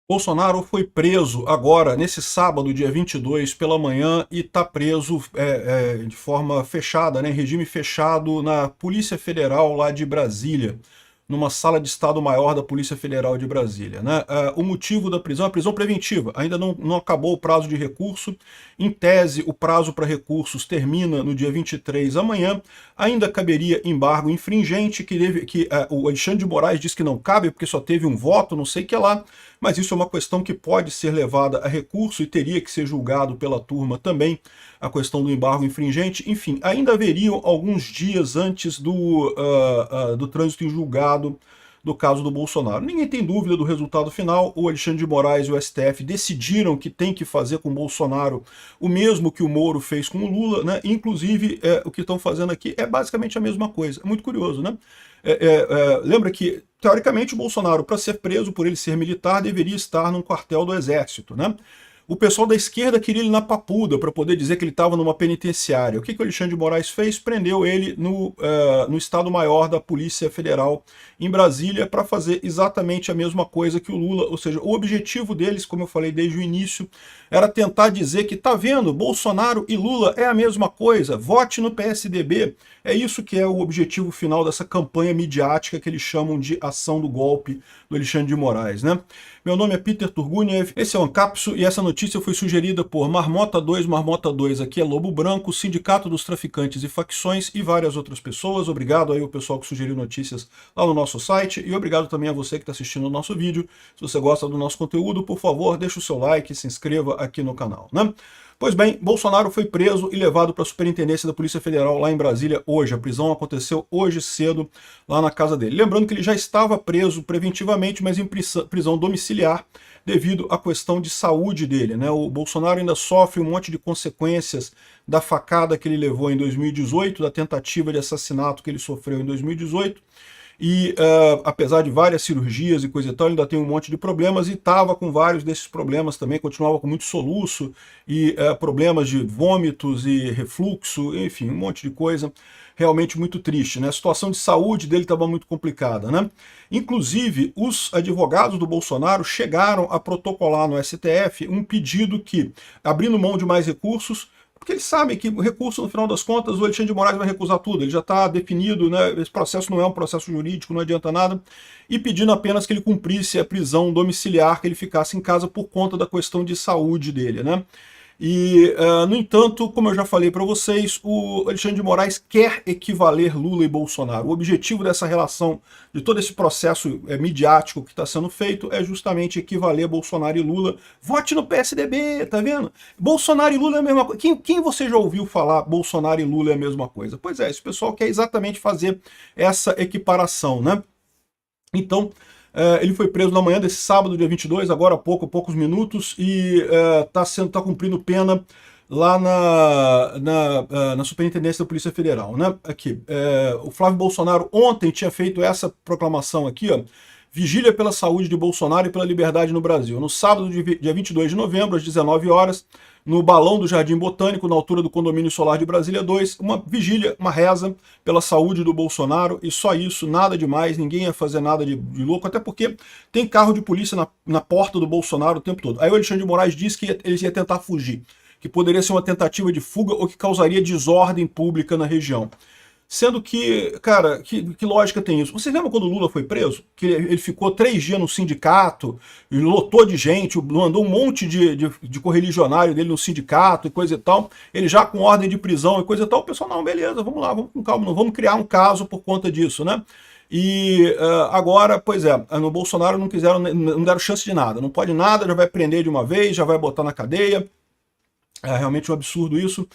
Bolsonaro foi preso agora, nesse sábado, dia 22, pela manhã, e está preso de forma fechada, né, em regime fechado, na Polícia Federal lá de Brasília, numa sala de Estado-Maior da Polícia Federal de Brasília. Né? O motivo da prisão é a prisão preventiva, ainda não acabou o prazo de recurso. Em tese, o prazo para recursos termina no dia 23, amanhã. Ainda caberia embargo infringente, o Alexandre de Moraes diz que não cabe, porque só teve um voto, não sei o que lá, mas isso é uma questão que pode ser levada a recurso e teria que ser julgado pela turma também, a questão do embargo infringente. Enfim, ainda haveriam alguns dias antes do trânsito em julgado do caso do Bolsonaro. Ninguém tem dúvida do resultado final. O Alexandre de Moraes e o STF decidiram que tem que fazer com o Bolsonaro o mesmo que o Moro fez com o Lula, né? Inclusive, o que estão fazendo aqui é basicamente a mesma coisa. É muito curioso, né? Lembra que, teoricamente, o Bolsonaro, para ser preso por ele ser militar, deveria estar num quartel do Exército, né? O pessoal da esquerda queria ele na Papuda para poder dizer que ele estava numa penitenciária. O que o Alexandre de Moraes fez? Prendeu ele no Estado-Maior da Polícia Federal em Brasília para fazer exatamente a mesma coisa que o Lula. Ou seja, o objetivo deles, como eu falei desde o início, era tentar dizer que, tá vendo, Bolsonaro e Lula é a mesma coisa, vote no PSDB. É isso que é o objetivo final dessa campanha midiática que eles chamam de ação do golpe do Alexandre de Moraes, né? Meu nome é Peter Turguniev, esse é o Ancapso e essa notícia foi sugerida por Marmota 2, Marmota 2, aqui é Lobo Branco, Sindicato dos Traficantes e Facções e várias outras pessoas. Obrigado aí ao pessoal que sugeriu notícias lá no nosso site e obrigado também a você que está assistindo o nosso vídeo. Se você gosta do nosso conteúdo, por favor, deixa o seu like e se inscreva aqui no canal, né? Pois bem, Bolsonaro foi preso e levado para a Superintendência da Polícia Federal lá em Brasília hoje. A prisão aconteceu hoje cedo lá na casa dele. Lembrando que ele já estava preso preventivamente, mas em prisão domiciliar devido à questão de saúde dele, né? O Bolsonaro ainda sofre um monte de consequências da facada que ele levou em 2018, da tentativa de assassinato que ele sofreu em 2018. E apesar de várias cirurgias e coisa e tal, ele ainda tem um monte de problemas e estava com vários desses problemas também, continuava com muito soluço e problemas de vômitos e refluxo, enfim, um monte de coisa realmente muito triste, né? A situação de saúde dele estava muito complicada, né? Inclusive, os advogados do Bolsonaro chegaram a protocolar no STF um pedido que, abrindo mão de mais recursos, porque eles sabem que o recurso, no final das contas, o Alexandre de Moraes vai recusar tudo, ele já está definido, né? Esse processo não é um processo jurídico, não adianta nada, e pedindo apenas que ele cumprisse a prisão domiciliar, que ele ficasse em casa por conta da questão de saúde dele, né? E, no entanto, como eu já falei para vocês, o Alexandre de Moraes quer equivaler Lula e Bolsonaro. O objetivo dessa relação, de todo esse processo midiático que está sendo feito, é justamente equivaler Bolsonaro e Lula. Vote no PSDB, tá vendo? Bolsonaro e Lula é a mesma coisa. Quem você já ouviu falar Bolsonaro e Lula é a mesma coisa? Pois é, esse pessoal quer exatamente fazer essa equiparação, né? Então, ele foi preso na manhã desse sábado, dia 22, agora há poucos minutos, e tá cumprindo pena lá na Superintendência da Polícia Federal, né? Aqui, o Flávio Bolsonaro ontem tinha feito essa proclamação aqui, ó: Vigília pela saúde de Bolsonaro e pela liberdade no Brasil. No sábado, dia 22 de novembro, às 19 horas, no Balão do Jardim Botânico, na altura do Condomínio Solar de Brasília 2, uma vigília, uma reza pela saúde do Bolsonaro, e só isso, nada demais, ninguém ia fazer nada de louco, até porque tem carro de polícia na porta do Bolsonaro o tempo todo. Aí o Alexandre de Moraes disse que ele ia tentar fugir, que poderia ser uma tentativa de fuga ou que causaria desordem pública na região. Sendo que, cara, que lógica tem isso? Você lembra quando o Lula foi preso? Que ele ficou 3 dias no sindicato, e lotou de gente, mandou um monte de correligionário dele no sindicato e coisa e tal, ele já com ordem de prisão e coisa e tal, o pessoal, não, beleza, vamos lá, vamos com calma, não vamos criar um caso por conta disso, né? E agora, pois é, no Bolsonaro não deram chance de nada, não pode nada, já vai prender de uma vez, já vai botar na cadeia, é realmente um absurdo isso.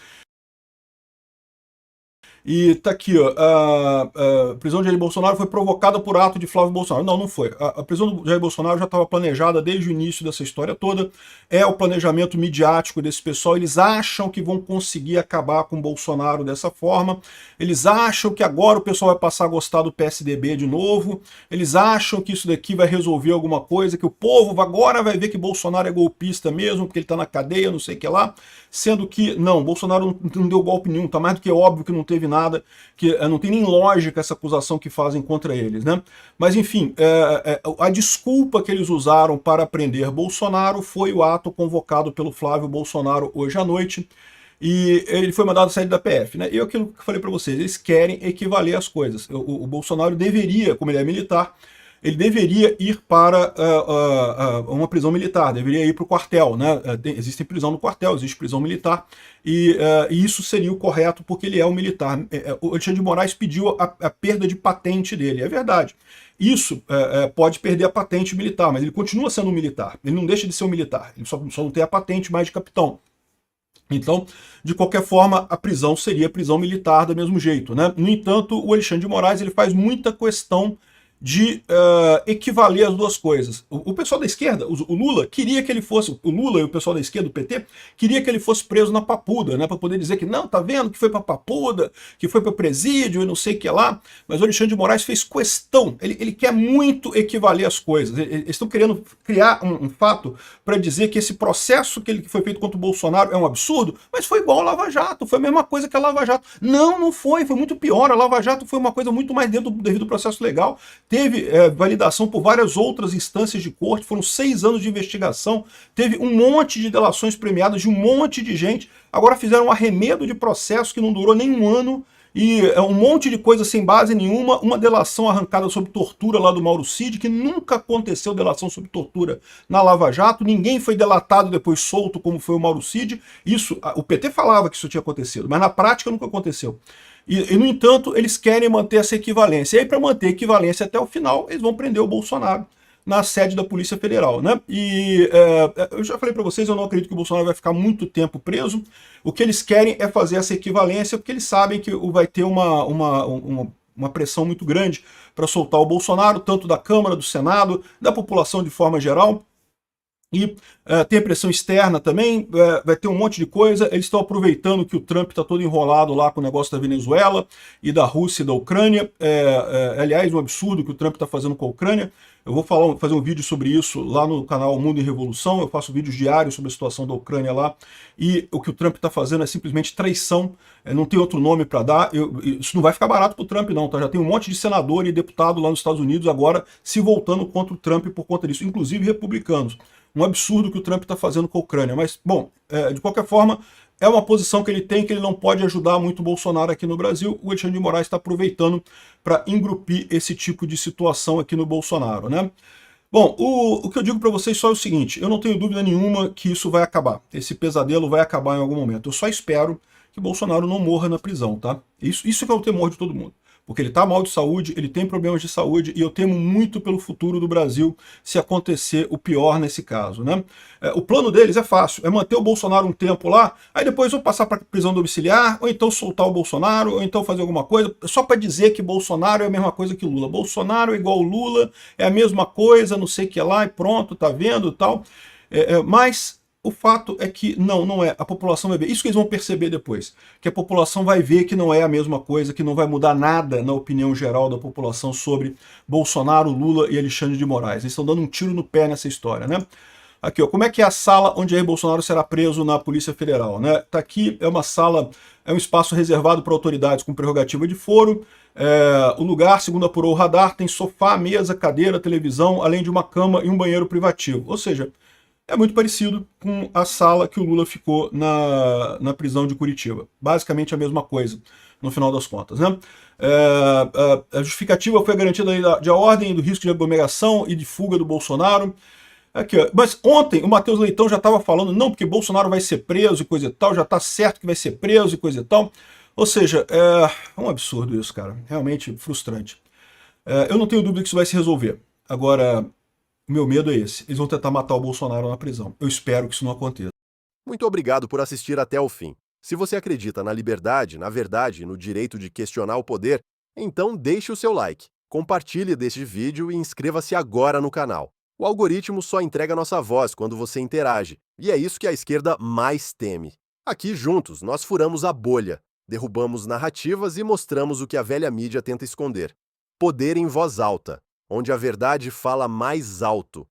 E tá aqui, ó, a prisão de Jair Bolsonaro foi provocada por ato de Flávio Bolsonaro. Não, não foi. A prisão do Jair Bolsonaro já estava planejada desde o início dessa história toda. É o planejamento midiático desse pessoal. Eles acham que vão conseguir acabar com o Bolsonaro dessa forma. Eles acham que agora o pessoal vai passar a gostar do PSDB de novo. Eles acham que isso daqui vai resolver alguma coisa, que o povo agora vai ver que Bolsonaro é golpista mesmo, porque ele está na cadeia, não sei o que lá. Sendo que, não, Bolsonaro não deu golpe nenhum. Tá mais do que óbvio que não teve nada, que não tem nem lógica essa acusação que fazem contra eles, né? Mas enfim, a desculpa que eles usaram para prender Bolsonaro foi o ato convocado pelo Flávio Bolsonaro hoje à noite, e ele foi mandado sair da PF, né? E aquilo que eu falei para vocês, eles querem equivaler as coisas. O Bolsonaro deveria, como ele é militar, ele deveria ir para uma prisão militar, deveria ir para o quartel, né? Existe prisão no quartel, existe prisão militar, e isso seria o correto porque ele é um militar. O Alexandre de Moraes pediu a perda de patente dele, é verdade. Isso pode perder a patente militar, mas ele continua sendo um militar, ele não deixa de ser um militar, ele só não tem a patente mais de capitão. Então, de qualquer forma, a prisão seria prisão militar do mesmo jeito, né? No entanto, o Alexandre de Moraes ele faz muita questão de equivaler as duas coisas. O pessoal da esquerda, o Lula, queria que ele fosse, o Lula e o pessoal da esquerda, o PT, queria que ele fosse preso na Papuda, né, para poder dizer que não, tá vendo, que foi para Papuda, que foi para presídio e não sei o que lá, mas o Alexandre de Moraes fez questão, ele quer muito equivaler as coisas, eles estão querendo criar um fato para dizer que esse processo que foi feito contra o Bolsonaro é um absurdo, mas foi igual a Lava Jato, foi a mesma coisa que a Lava Jato. Não foi muito pior, a Lava Jato foi uma coisa muito mais dentro do devido processo legal, teve validação por várias outras instâncias de corte, foram 6 anos de investigação, teve um monte de delações premiadas de um monte de gente, agora fizeram um arremedo de processo que não durou nem um ano, e um monte de coisa sem base nenhuma, uma delação arrancada sob tortura lá do Mauro Cid, que nunca aconteceu delação sob tortura na Lava Jato, ninguém foi delatado depois solto como foi o Mauro Cid, isso, o PT falava que isso tinha acontecido, mas na prática nunca aconteceu. E, no entanto, eles querem manter essa equivalência. E aí, para manter a equivalência até o final, eles vão prender o Bolsonaro na sede da Polícia Federal, né? E eu já falei para vocês, eu não acredito que o Bolsonaro vai ficar muito tempo preso. O que eles querem é fazer essa equivalência, porque eles sabem que vai ter uma pressão muito grande para soltar o Bolsonaro, tanto da Câmara, do Senado, da população de forma geral. E tem a pressão externa também, vai ter um monte de coisa. Eles estão aproveitando que o Trump está todo enrolado lá com o negócio da Venezuela e da Rússia e da Ucrânia. Aliás, um absurdo que o Trump está fazendo com a Ucrânia. Eu vou fazer um vídeo sobre isso lá no canal Mundo em Revolução. Eu faço vídeos diários sobre a situação da Ucrânia lá. E o que o Trump está fazendo é simplesmente traição. Não tem outro nome para dar. Isso não vai ficar barato para o Trump, não. Tá? Já tem um monte de senador e deputado lá nos Estados Unidos agora se voltando contra o Trump por conta disso, inclusive republicanos. Um absurdo que o Trump está fazendo com a Ucrânia. Mas, bom, de qualquer forma, é uma posição que ele tem, que ele não pode ajudar muito o Bolsonaro aqui no Brasil. O Alexandre de Moraes está aproveitando para engrupir esse tipo de situação aqui no Bolsonaro, né? Bom, o que eu digo para vocês só é o seguinte, eu não tenho dúvida nenhuma que isso vai acabar. Esse pesadelo vai acabar em algum momento. Eu só espero que Bolsonaro não morra na prisão, tá? Isso que é o temor de todo mundo. Porque ele está mal de saúde, ele tem problemas de saúde, e eu temo muito pelo futuro do Brasil se acontecer o pior nesse caso, né? O plano deles é fácil, é manter o Bolsonaro um tempo lá, aí depois ou passar para prisão domiciliar, ou então soltar o Bolsonaro, ou então fazer alguma coisa, só para dizer que Bolsonaro é a mesma coisa que Lula. Bolsonaro é igual Lula, é a mesma coisa, não sei o que lá, e pronto, tá vendo e tal. Mas o fato é que não é. A população vai ver. Isso que eles vão perceber depois. Que a população vai ver que não é a mesma coisa, que não vai mudar nada na opinião geral da população sobre Bolsonaro, Lula e Alexandre de Moraes. Eles estão dando um tiro no pé nessa história, né? Aqui, ó, como é que é a sala onde Jair Bolsonaro será preso na Polícia Federal, né? Tá aqui, é uma sala, é um espaço reservado para autoridades com prerrogativa de foro. O lugar, segundo apurou o radar, tem sofá, mesa, cadeira, televisão, além de uma cama e um banheiro privativo. Ou seja, é muito parecido com a sala que o Lula ficou na prisão de Curitiba. Basicamente a mesma coisa, no final das contas, né? A justificativa foi a garantia da ordem e do risco de aglomeração e de fuga do Bolsonaro. Aqui, ó. Mas ontem o Matheus Leitão já estava falando, não, porque Bolsonaro vai ser preso e coisa e tal, já está certo que vai ser preso e coisa e tal. Ou seja, é um absurdo isso, cara. Realmente frustrante. Eu não tenho dúvida que isso vai se resolver. Agora, o meu medo é esse. Eles vão tentar matar o Bolsonaro na prisão. Eu espero que isso não aconteça. Muito obrigado por assistir até o fim. Se você acredita na liberdade, na verdade e no direito de questionar o poder, então deixe o seu like, compartilhe deste vídeo e inscreva-se agora no canal. O algoritmo só entrega nossa voz quando você interage, e é isso que a esquerda mais teme. Aqui juntos nós furamos a bolha, derrubamos narrativas e mostramos o que a velha mídia tenta esconder. Poder em voz alta, onde a verdade fala mais alto.